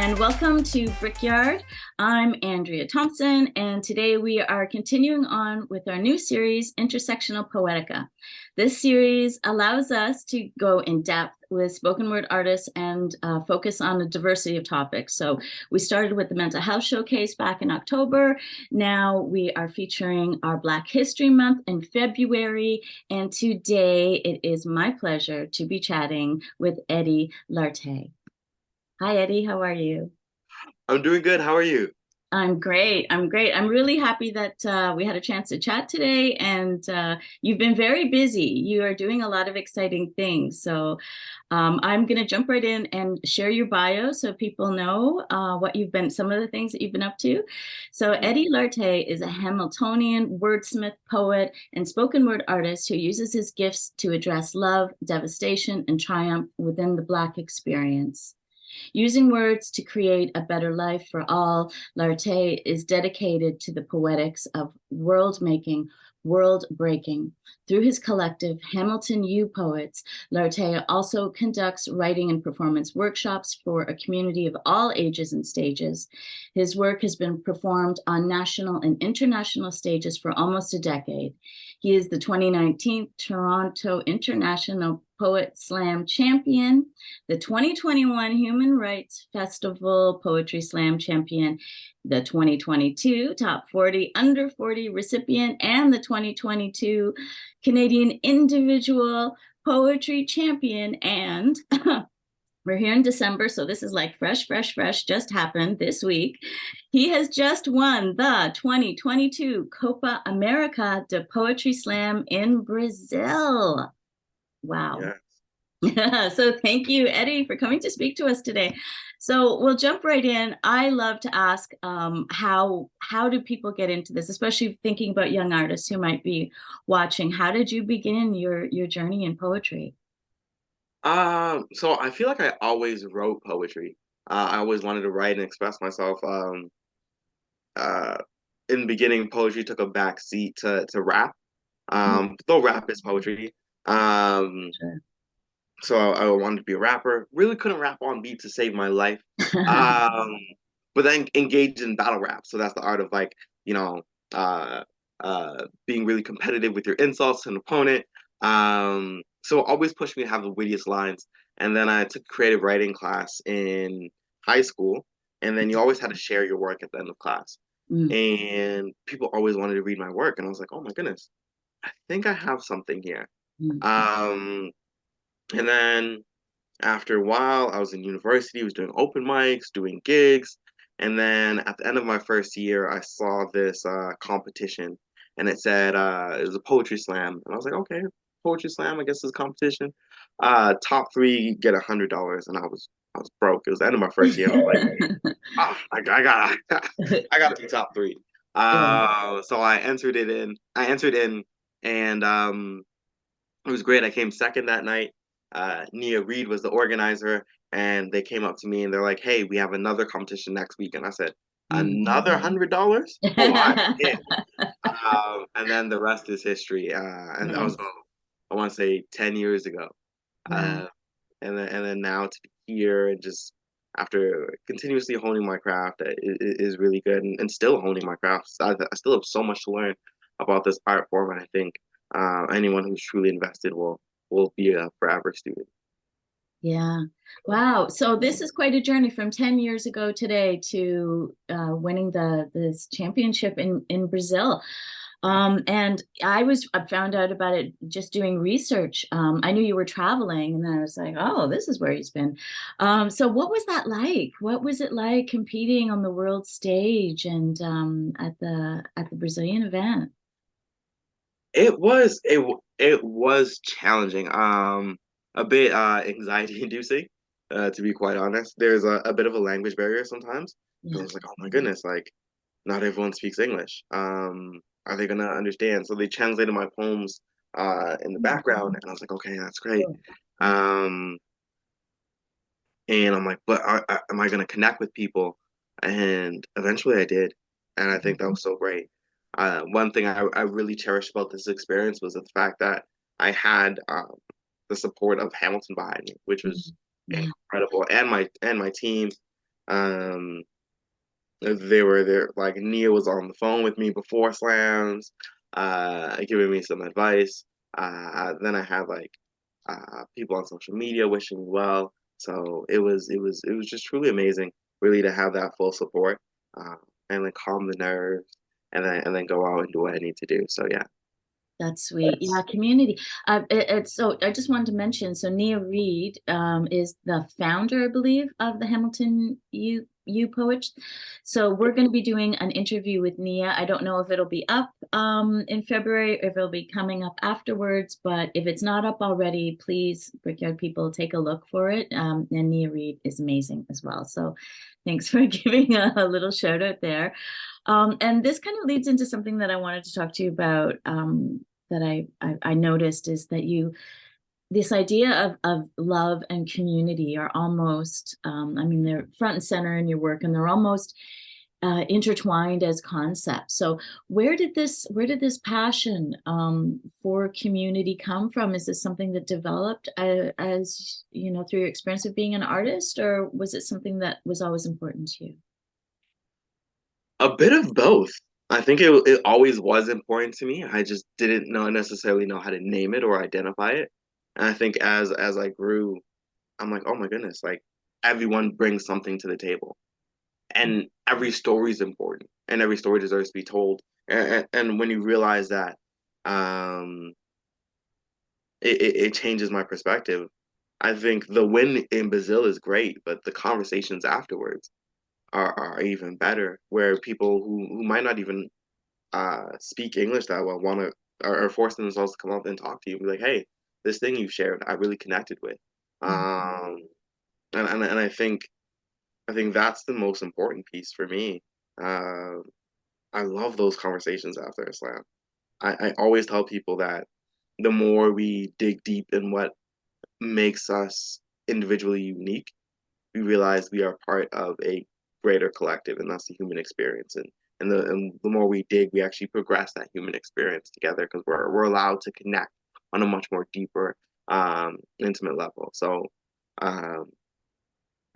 and welcome to Brickyard. I'm Andrea Thompson, and today we are continuing on with our new series, Intersectional Poetica. This series allows us to go in depth with spoken word artists and focus on a diversity of topics. So we started with the Mental Health Showcase back in October. Now we are featuring our Black History Month in February, and today it is my pleasure to be chatting with Eddie Lartey. Hi, Eddie. How are you? I'm doing good. How are you? I'm great. I'm great. I'm really happy that we had a chance to chat today, and you've been very busy. You are doing a lot of exciting things. So I'm going to jump right in and share your bio so people know what you've been, some of the things that you've been up to. So Eddie Lartey is a Hamiltonian wordsmith, poet, and spoken word artist who uses his gifts to address love, devastation, and triumph within the Black experience. Using words to create a better life for all, Lartey is dedicated to the poetics of world making, world breaking. Through his collective Hamilton U Poets, Lartey also conducts writing and performance workshops for a community of all ages and stages. His work has been performed on national and international stages for almost a decade. He is the 2019 Toronto International Poet Slam champion, the 2021 Human Rights Festival Poetry Slam champion, the 2022 Top 40 Under 40 recipient, and the 2022 Canadian Individual Poetry Champion. And we're here in December, so this is like fresh, just happened this week. He has just won the 2022 Copa America de Poetry Slam in Brazil. Wow. Yes. So thank you, Eddie, for coming to speak to us today. So we'll jump right in. I love to ask how do people get into this, especially thinking about young artists who might be watching. How did you begin your journey in poetry? So I feel like I always wrote poetry. I always wanted to write and express myself. Uh, in the beginning, poetry took a back seat to rap. Though rap is poetry. Um, Sure. so I wanted to be a rapper. Really couldn't rap on beat to save my life. Um, but then engaged in battle rap. So that's the art of like, you know, uh, being really competitive with your insults to an opponent. So always pushed me to have the wittiest lines. And then I took creative writing class in high school. And then you always had to share your work at the end of class. Mm, And people always wanted to read my work. And I was like, oh my goodness, I think I have something here. mm, Um, and then after a while, I was in university, was doing open mics, doing gigs. And then at the end of my first year, I saw this competition and it said it was a poetry slam. And I was like, okay, poetry slam, I guess is a competition. Top three get $100. And I was broke. It was the end of my first year. I was like, I got I got to be top three. yeah. So I entered it in. I entered in and it was great. I came second that night. Nia Reed was the organizer, and they came up to me and they're like, "Hey, we have another competition next week." And I said, Mm. "Another $100? Oh, I'm in." And then the rest is history. And that was, Nice. I want to say, 10 years ago. Wow. Uh, and then now to be here and just after continuously honing my craft is really good, and still honing my craft. I still have so much to learn about this art form, and I think anyone who's truly invested will be a forever student. Yeah. Wow. So this is quite a journey from 10 years ago today to winning the this championship in Brazil. And I found out about it just doing research. I knew you were traveling, and then I was like, oh, this is where he's been. So what was that like? What was it like competing on the world stage and at the Brazilian event? It was challenging, a bit anxiety inducing, to be quite honest. There's a bit of a language barrier sometimes. Yeah. Because I was like, oh my goodness, like not everyone speaks English. Are they gonna understand? So they translated my poems in the background, and I was like, okay, that's great. Cool. Um, and I'm like, but am I gonna connect with people? And eventually I did, and I think that was so great. One thing I really cherished about this experience was the fact that I had the support of Hamilton behind me, which was Mhm. Yeah. incredible, and my team. Um, they were there, like Nia was on the phone with me before slams, giving me some advice. Then I had like people on social media wishing me well. So it was just truly amazing, really, to have that full support, uh, and then calm the nerves, and then go out and do what I need to do. So yeah, That's sweet. Yeah, community. It's so I just wanted to mention, so Nia Reed is the founder, I believe, of the Hamilton U Poets. So we're going to be doing an interview with Nia. I don't know if it'll be up in February, if it'll be coming up afterwards, but if it's not up already, please, Brickyard people, take a look for it. And Nia Reed is amazing as well. So thanks for giving a little shout out there. And this kind of leads into something that I wanted to talk to you about. That I noticed is that you this idea of love and community are almost I mean they're front and center in your work and they're almost intertwined as concepts. So where did this passion for community come from? Is this something that developed as you know through your experience of being an artist, or was it something that was always important to you? a bit of both. I think it always was important to me. I just didn't know necessarily know how to name it or identify it. And I think as I grew, I'm like, oh my goodness, like everyone brings something to the table, and every story is important, and every story deserves to be told. And when you realize that, um, it changes my perspective. I think the win in Brazil is great, but the conversations afterwards are even better, where people who might not even speak English that well want to are forcing themselves to come up and talk to you and be like, hey, this thing you shared, I really connected with. Mhm. Um, and I think that's the most important piece for me. Uh, I love those conversations after a slam. I always tell people that the more we dig deep in what makes us individually unique, we realize we are part of a greater collective, and that's the human experience. And the more we dig, we actually progress that human experience together because we're allowed to connect on a much more deeper, intimate level. So um,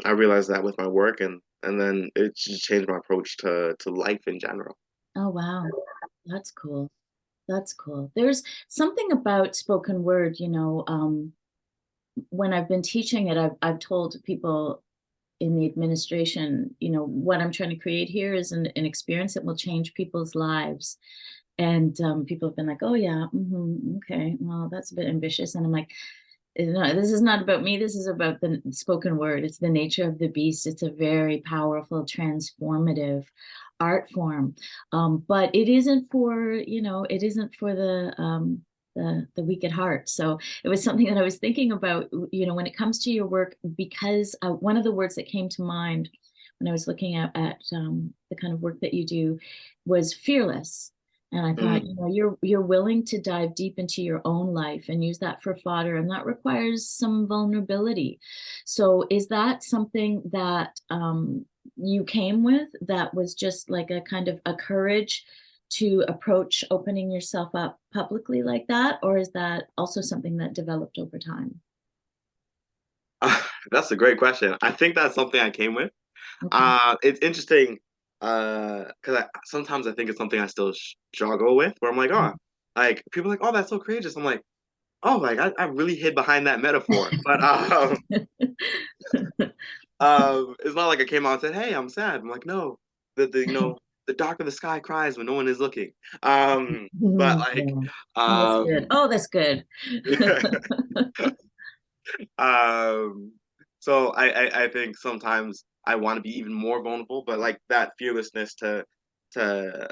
I realized that with my work, and then it just changed my approach to life in general. Oh wow, that's cool. That's cool. There's something about spoken word, when I've been teaching it, I've told people in the administration, what I'm trying to create here is an experience that will change people's lives. And people have been like, oh, yeah, okay, well, that's a bit ambitious. And I'm like, no, this is not about me. This is about the spoken word. It's the nature of the beast. It's a very powerful, transformative art form. But it isn't for the weak at heart. So it was something that I was thinking about, when it comes to your work, because one of the words that came to mind when I was looking at the kind of work that you do was fearless. And I thought, Mm. you're willing to dive deep into your own life and use that for fodder, and that requires some vulnerability. So, is that something that you came with that was just like a kind of a courage to approach opening yourself up publicly like that, or is that also something that developed over time? That's a great question. I think that's something I came with. Okay. It's interesting because sometimes I think it's something I still struggle with, where I'm like, oh, like people are like, oh, that's so courageous. I'm like, oh, like I really hid behind that metaphor, but it's not like I came out and said, hey, I'm sad. I'm like, no, the darker the sky cries when no one is looking. But like, Yeah. Oh, that's good. um, Oh, that's good. Um, so I think sometimes I want to be even more vulnerable, but like that fearlessness to to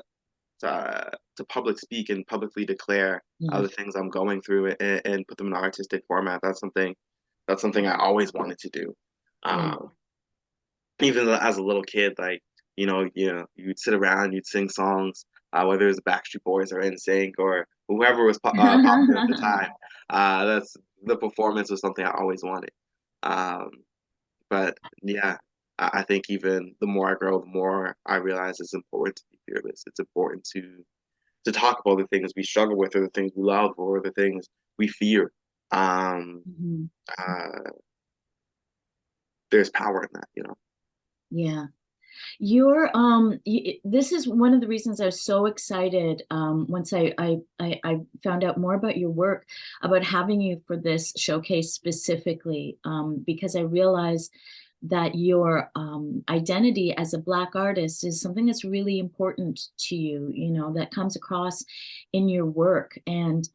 public speak and publicly declare Yeah. the things I'm going through and put them in an artistic format. That's something I always wanted to do. Yeah. Um, even as a little kid, like you'd sit around, you'd sing songs, whether it was the Backstreet Boys or NSYNC or whoever was popular at the time. That's the performance was something I always wanted. Um, but yeah, I think even the more I grow, the more I realize it's important to be fearless. It's important to talk about the things we struggle with, or the things we love, or the things we fear. Um, Mhm. uh, there's power in that. Yeah. This is one of the reasons I was so excited once I found out more about your work, about having you for this showcase specifically, because I realized that your identity as a Black artist is something that's really important to you, that comes across in your work. And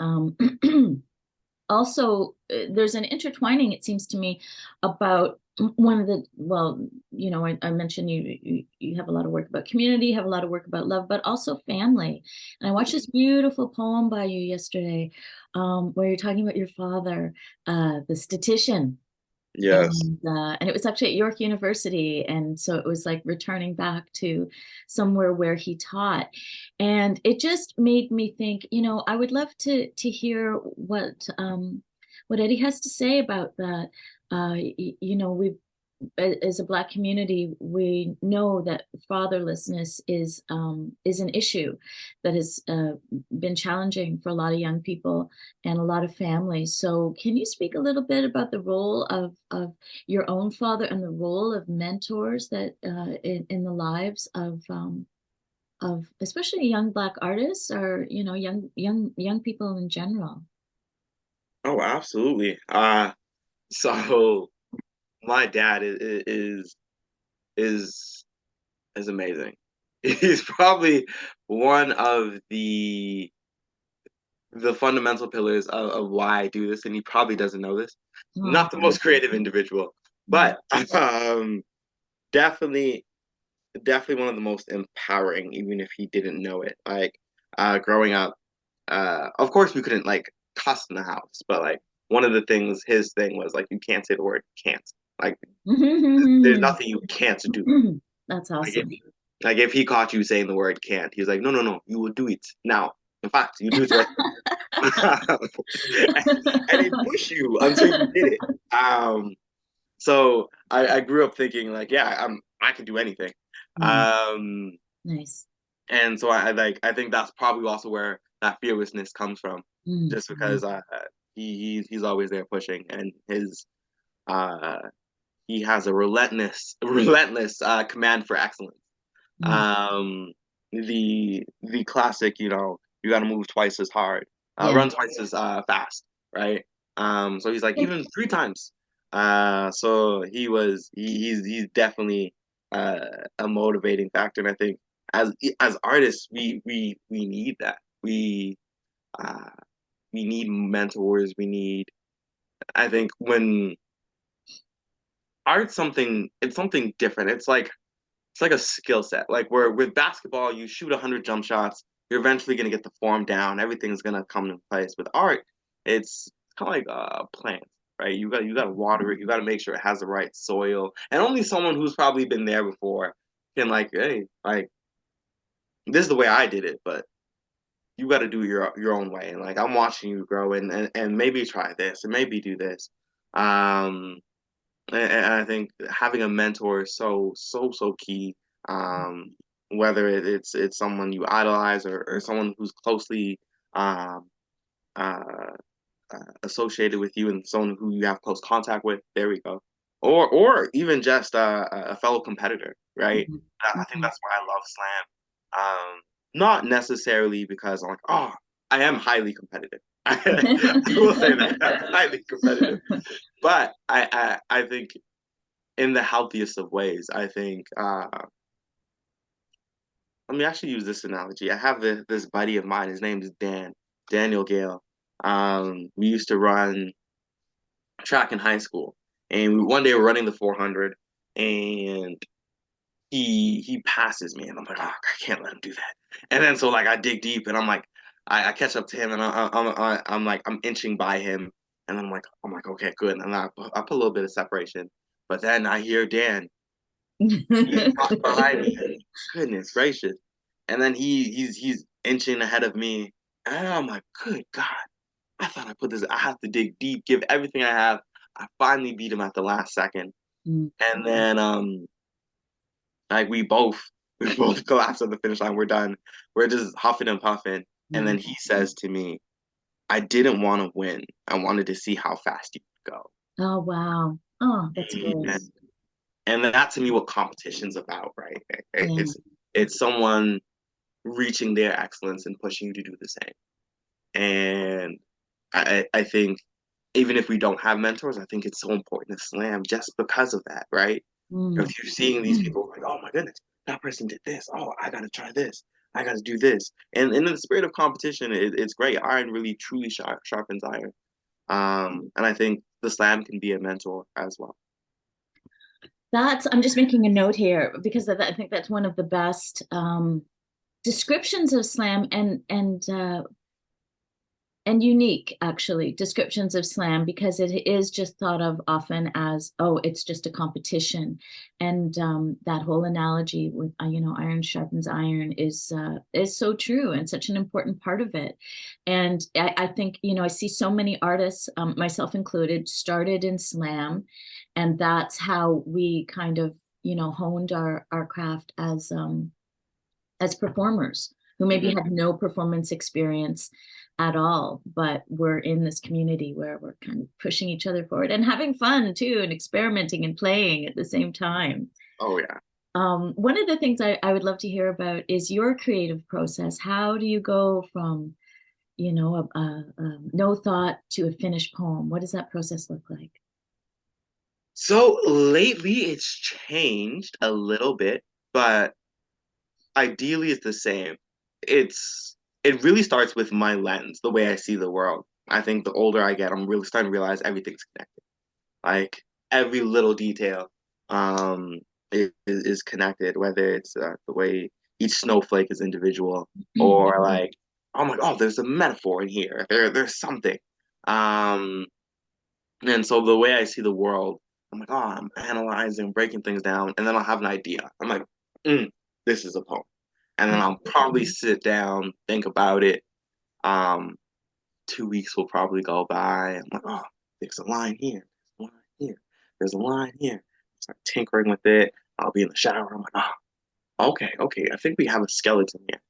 also there's an intertwining, it seems to me, about one of the, well, I mentioned you have a lot of work about community, have a lot of work about love, but also family. And I watched this beautiful poem by you yesterday, where you're talking about your father, the statistician, Yes. and it was actually at York University, and so it was like returning back to somewhere where he taught, and it just made me think. I would love to hear what Eddie has to say about that. We, as a Black community, we know that fatherlessness is an issue that has been challenging for a lot of young people and a lot of families. So, can you speak a little bit about the role of your own father and the role of mentors that in the lives of especially young Black artists, or young people in general? Oh, absolutely. So my dad is is amazing. He's probably one of the fundamental pillars of why I do this, and he probably doesn't know this. Oh, Not the most creative individual, mm, but definitely definitely one of the most empowering, even if he didn't know it. Like growing up, of course we couldn't like cuss in the house, but like one of the things his thing was like you can't say the word can't. Like there's nothing you can't do. that's Like if, awesome. like if he caught you saying the word can't, he was like, no, no, no, you will do it now. In fact, you do it right now. And he'd push you until you did it. So I grew up thinking like, yeah, I can do anything. Mm, Um, nice. and so I think that's probably also where that fearlessness comes from, Mm, just mm, because he's always there pushing, and his uh he has a relentless command for excellence. mm. Um, the classic, you got to move twice as hard, Yeah. run twice as fast, right? So he's like even three times. So he's definitely a motivating factor, and I think as artists, we need that. Uh, we need mentors. We need. I think when art's something, it's something different. It's like a skill set. Like where with basketball, you shoot 100 jump shots, you're eventually gonna get the form down. Everything's gonna come in place. With art, it's kind of like a plant, right? You got to water it. You got to make sure it has the right soil, and only someone who's probably been there before can like, hey, like this is the way I did it, but you got to do your own way. And like I'm watching you grow, and maybe try this, and maybe do this. Um, and I think having a mentor is so key. Um, whether it's someone you idolize or someone who's closely um, uh, associated with you and someone who you have close contact with. There we go. Or even just a fellow competitor, right? Mhm, I think mhm. that's why I love slam. Not necessarily because I'm like, oh, I am highly competitive. I will say that I'm highly competitive, but I think in the healthiest of ways. I think. Let me actually use this analogy. I have this buddy of mine. His name is Daniel Gale. We used to run track in high school, and one day we're running the 400, and he passes me, and I'm like, oh, I can't let him do that. And then so like I dig deep, and I'm like, I catch up to him, and I'm like I'm inching by him, and I'm like okay, good, and I put a little bit of separation, but then I hear Dan. He's right behind me. Goodness gracious. And then he's inching ahead of me. And I'm like, good God. I thought I put this. I have to dig deep, give everything I have. I finally beat him at the last second. Mm, And then like we both collapse at the finish line. We're done. We're just huffing and puffing. And mm. then he says to me, I didn't want to win. I wanted to see how fast you could go. Oh, wow. Oh, that's great. And that to me what competition's about, right? Yeah. It's someone reaching their excellence and pushing you to do the same. And I think even if we don't have mentors, I think it's so important to slam just because of that, right? Mm. If you're seeing these people like, oh my goodness, that person did this. Oh, I gotta try this. I gotta do this. And in the spirit of competition, it's great. Iron really truly sharpens iron. And I think the slam can be a mentor as well. I'm just making a note here because I think that's one of the best descriptions of slam and unique actually descriptions of slam because it is just thought of often as, oh, it's just a competition. And that whole analogy with iron sharpens iron is so true and such an important part of it. And I think I see so many artists, myself included, started in slam, and that's how we kind of honed our craft as performers who maybe Hmm. had no performance experience at all, but we're in this community where we're kind of pushing each other forward and having fun too, and experimenting and playing at the same time. Oh yeah. One of the things I would love to hear about is your creative process. How do you go from, no thought to a finished poem? What does that process look like? So lately it's changed a little bit, but ideally it's the same. It really starts with my lens, the way I see the world. I think the older I get, I'm really starting to realize everything's connected. Like every little detail um is connected, whether it's the way each snowflake is individual or like I'm like, oh, there's a metaphor in here. There's something. Um and so the way I see the world, I'm like, oh, I'm analyzing, breaking things down, and then I'll have an idea. I'm like, this is a poem. And then I'll probably sit down, think about it. Um, 2 weeks will probably go by. I'm like, oh, there's a line here, there's a line here, there's a line here. Start tinkering with it. I'll be in the shower. I'm like, oh, okay, okay. I think we have a skeleton here.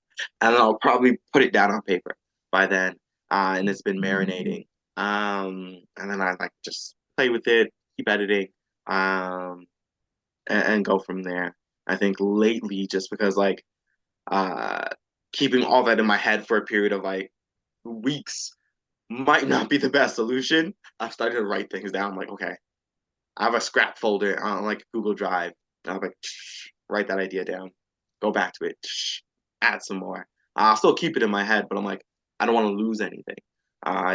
And then I'll probably put it down on paper by then. And it's been marinating. And then I like just play with it, keep editing, um, and go from there. I think lately, just because like uh, keeping all that in my head for a period of like weeks might not be the best solution. I've started to write things down. I'm like, okay, I have a scrap folder on like Google Drive. And I'm like, write that idea down, go back to it, add some more. I'll still keep it in my head, but I'm like, I don't want to lose anything.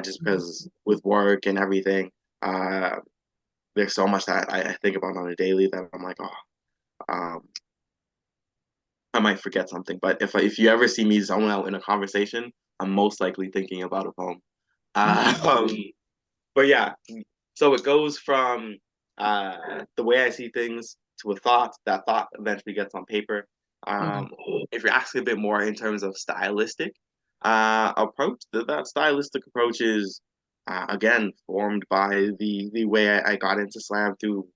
Just because with work and everything, uh, there's so much that I think about on a daily that I'm like, oh, um, I might forget something. But if you ever see me zone out in a conversation, I'm most likely thinking about a poem. Um, but yeah, so it goes from the way I see things to a thought. That thought eventually gets on paper. Yeah. Um, if you're asking a bit more in terms of stylistic approach, that stylistic approach is again formed by the way I got into slam through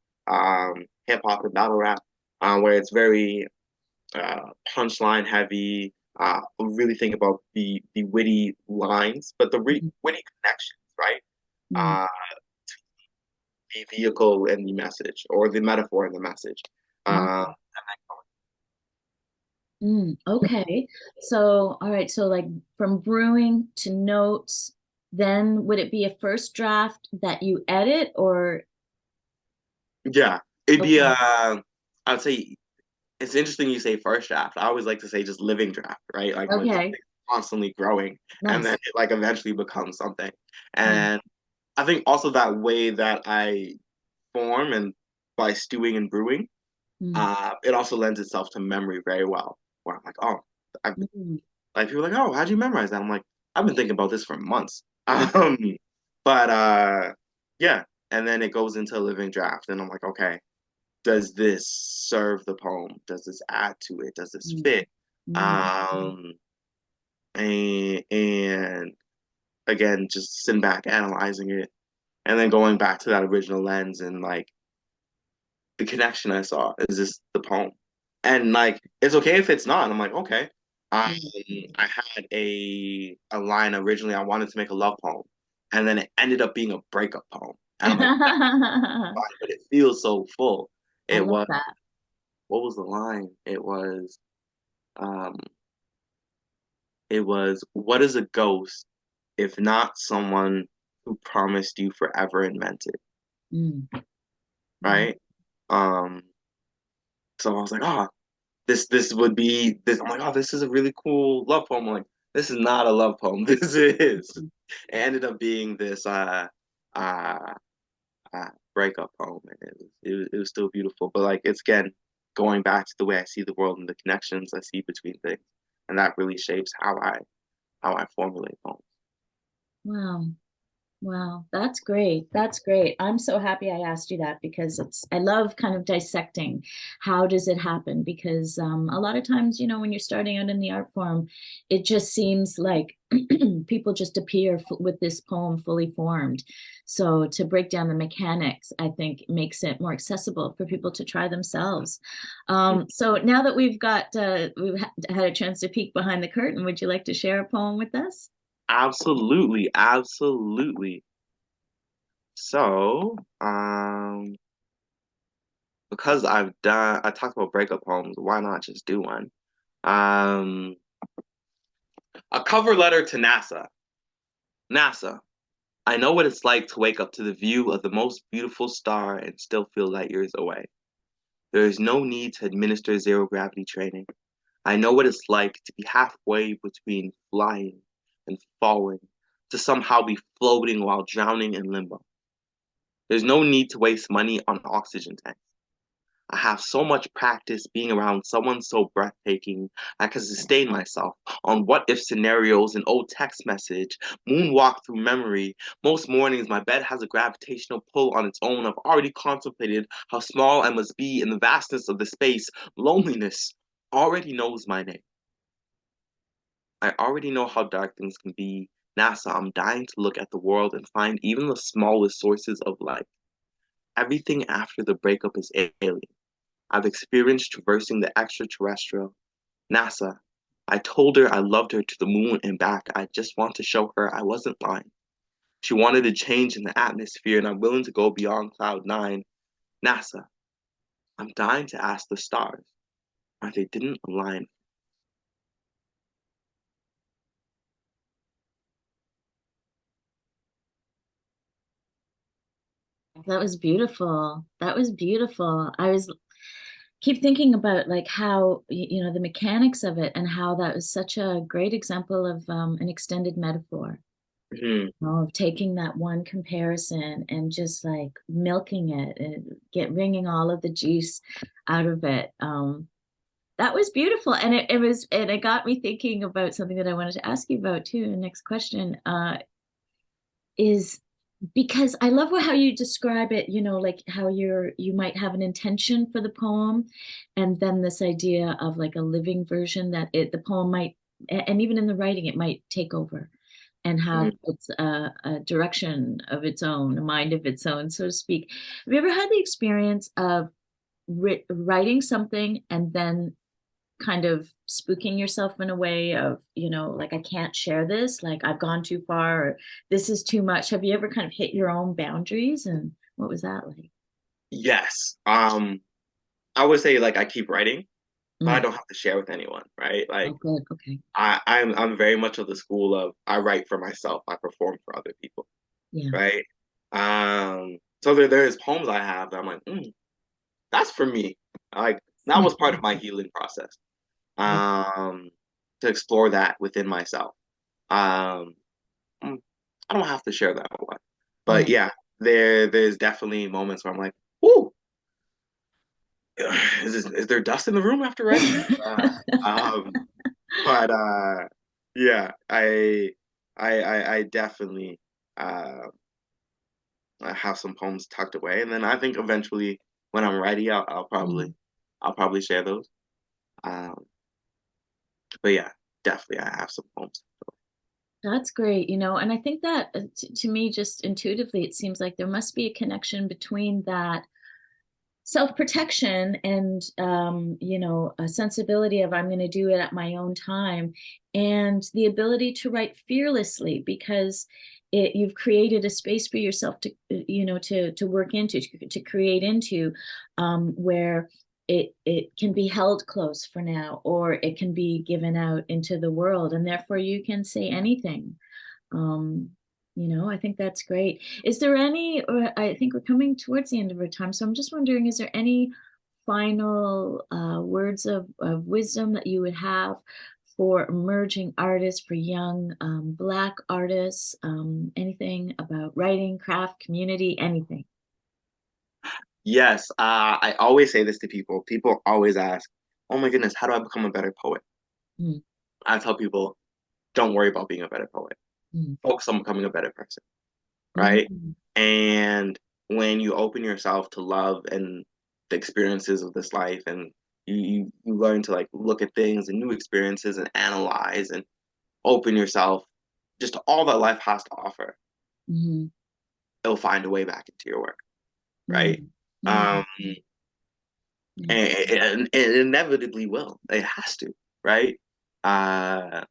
hip hop and battle rap, where it's very punchline heavy. Really think about the witty lines, but the witty connections, right? Mm. Uh, the vehicle and the message, or the metaphor and the message. Mm. Uh, Okay. So, all right. So, like from brewing to notes, then would it be a first draft that you edit or yeah, it'd be okay. I'd say it's interesting you say first draft. I always like to say just living draft, right? Like when Okay. something's constantly growing, and then Nice. it like eventually becomes something. Yeah. And I think also that way that I form and by stewing and brewing, Mm. it also lends itself to memory very well. Where I'm like, oh, I, Mm. like people are like, oh, how'd you memorize that? I'm like, I've been thinking about this for months. Um, but yeah, and then it goes into a living draft, and I'm like, okay, does this serve the poem? Does this add to it? Does this Mm. fit? Mm. Um, and again, just sitting back, analyzing it, and then going back to that original lens and like the connection I saw. Is this the poem? And like, it's okay if it's not. I'm like, okay. Um, Mm. I had a line originally. I wanted to make a love poem, and then it ended up being a breakup poem. And I'm like, that's fine, but it feels so full. I It love was, that. what was the line? Um, it was, what is a ghost if not someone who promised you forever and meant it, Mm. Wow. right? Um, so I was like, oh, this would be this. I'm like, oh, this is a really cool love poem. I'm like, this is not a love poem. This is. It ended up being this uh, breakup poem, and it was still beautiful. But like, it's again going back to the way I see the world and the connections I see between things, and that really shapes how I formulate poems. Wow. Wow, that's great. That's great. I'm so happy I asked you that because I love kind of dissecting how does it happen? Because a lot of times, when you're starting out in the art form, it just seems like people just appear with this poem fully formed. So to break down the mechanics, I think makes it more accessible for people to try themselves. So now that we've had a chance to peek behind the curtain, would you like to share a poem with us? Absolutely, absolutely. So, because I talked about breakup poems, why not just do one? Um, a cover letter to NASA. NASA, I know what it's like to wake up to the view of the most beautiful star and still feel light years away. There is no need to administer zero gravity training. I know what it's like to be halfway between flying and falling, to somehow be floating while drowning in limbo. There's no need to waste money on oxygen tanks. I have so much practice being around someone so breathtaking, I can sustain myself on what if scenarios, an old text message, moonwalk through memory. Most mornings, my bed has a gravitational pull on its own. I've already contemplated how small I must be in the vastness of the space. Loneliness already knows my name. I already know how dark things can be. NASA, I'm dying to look at the world and find even the smallest sources of light. Everything after the breakup is alien. I've experienced traversing the extraterrestrial. NASA. I told her I loved her to the moon and back. I just want to show her I wasn't lying. She wanted a change in the atmosphere, and I'm willing to go beyond cloud nine. NASA. I'm dying to ask the stars why they didn't align. That was beautiful. That was beautiful. I was keep thinking about like how the mechanics of it and how that was such a great example of an extended metaphor. Mhm. Of taking that one comparison and just like milking it and wringing all of the juice out of it. That was beautiful, and it got me thinking about something that I wanted to ask you about too. The next question is because I love how you describe it, like how you might have an intention for the poem, and then this idea of like a living version that the poem might, and even in the writing, it might take over and have Mhm. its a direction of its own, a mind of its own, so to speak. Have you ever had the experience of writing something and then kind of spooking yourself in a way of, like I can't share this, like I've gone too far, or this is too much? Have you ever kind of hit your own boundaries, and what was that like? Yes. I would say like I keep writing, but I Mm. don't have to share with anyone, right? Oh, Like good. Okay. I'm very much of the school of I write for myself, I perform for other people, Yeah. right? So there's poems I have that I'm like, that's for me. Like that was part of my healing process. Yeah. Um, to explore that within myself. Um, mm, I don't have to share that one, but Yeah. yeah, there's definitely moments where I'm like, "Ooh, is there dust in the room after writing this?" Um, but yeah, I definitely uh, I have some poems tucked away, and then I think eventually when I'm ready, Mm. I'll probably share those. Um, but yeah, definitely I have some poems. That's great, and I think that to me, just intuitively, it seems like there must be a connection between that self-protection and a sensibility of I'm going to do it at my own time, and the ability to write fearlessly, because you've created a space for yourself to, to work into, to create into, where it can be held close for now, or it can be given out into the world, and therefore you can say anything. Um, I think that's great. Is there any, or I think we're coming towards the end of our time, so I'm just wondering, is there any final words of wisdom that you would have for emerging artists, for young Black artists, anything about writing, craft, community, anything? Yes, I always say this to people. People always ask, "Oh my goodness, how do I become a better poet?" Mm, I tell people, "Don't worry about being a better poet. mm, Focus on becoming a better person." Right? mm, And when you open yourself to love and the experiences of this life, and you learn to like look at things and new experiences and analyze and open yourself just to all that life has to offer, mm, it'll find a way back into your work, right? mm, Um, mm. Yes. and it inevitably will. It has to, right? Uh,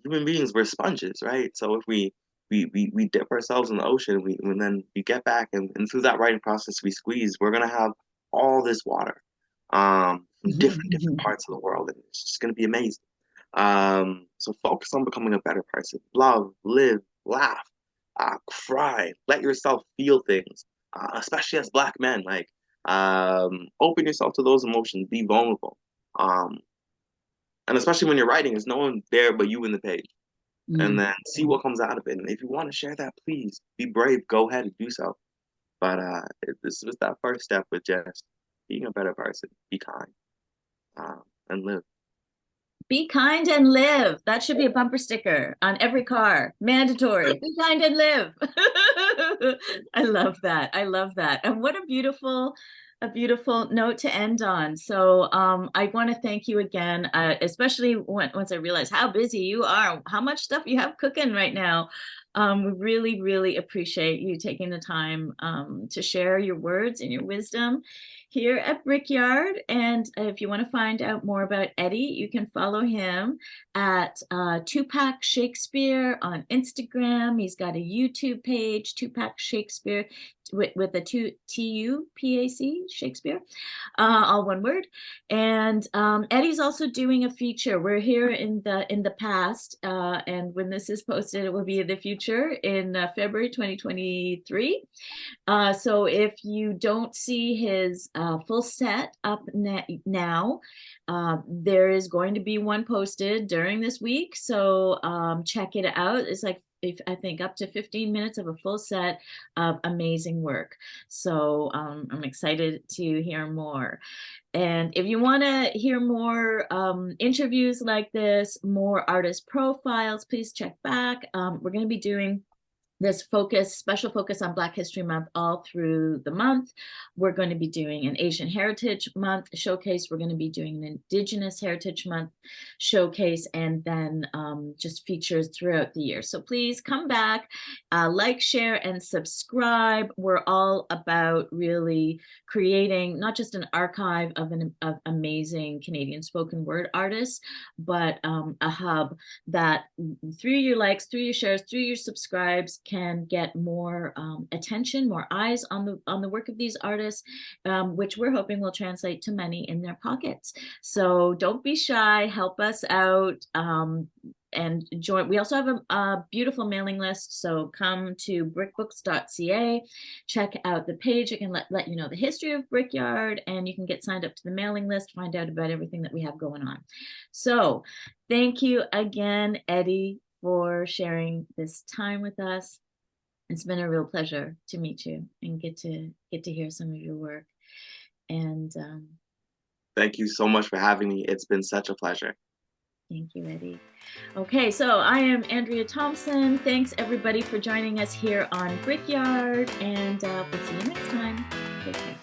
Human beings, we're sponges, right? So if we dip ourselves in the ocean, and then we get back, and through that writing process we squeeze, we're gonna have all this water from different parts of the world, and it's just gonna be amazing. So focus on becoming a better person. Love, live, laugh, cry, let yourself feel things, especially as Black men. Like, open yourself to those emotions, be vulnerable. Um, and especially when you're writing, there's no one there but you in the page. And Mm. then see what comes out of it. And if you want to share that, please be brave. Go ahead and do so. But this was that first step with just being a better person, be kind, and live. Be kind and live. That should be a bumper sticker on every car. Mandatory. Be kind and live. I love that. I love that. And what a beautiful note to end on. So I want to thank you again, especially once I realized how busy you are, how much stuff you have cooking right now. We really, really appreciate you taking the time to share your words and your wisdom here at Brickyard. And if you want to find out more about Eddie, you can follow him at Tupac Shakespeare on Instagram. He's got a YouTube page, Tupac Shakespeare, with the Tupac Shakespeare, all one word. And Eddie's also doing a feature. We're here in the past, and when this is posted, it will be in the future in February 2023. So if you don't see his full set up now, there is going to be one posted during this week. So check it out. It's like, I think up to 15 minutes of a full set of amazing work. So I'm excited to hear more. And if you want to hear more interviews like this, more artist profiles, please check back. We're going to be doing this special focus on Black History Month all through the month. We're going to be doing an Asian Heritage Month showcase. We're going to be doing an Indigenous Heritage Month showcase, and then just features throughout the year. So please come back, like, share, and subscribe. We're all about really creating not just an archive of amazing Canadian spoken word artists, but a hub that through your likes, through your shares, through your subscribes, can get more attention, more eyes on the work of these artists, which we're hoping will translate to money in their pockets. So don't be shy, help us out. And join. We also have a beautiful mailing list. So come to brickbooks.ca, check out the page. It can let you know the history of Brickyard, and you can get signed up to the mailing list, find out about everything that we have going on. So thank you again, Eddie, for sharing this time with us. It's been a real pleasure to meet you and get to hear some of your work. And Thank you so much for having me. It's been such a pleasure. thank you, Eddie. Okay, so I am Andrea Thompson. Thanks everybody for joining us here on Brickyard, and we'll see you next time. Take care.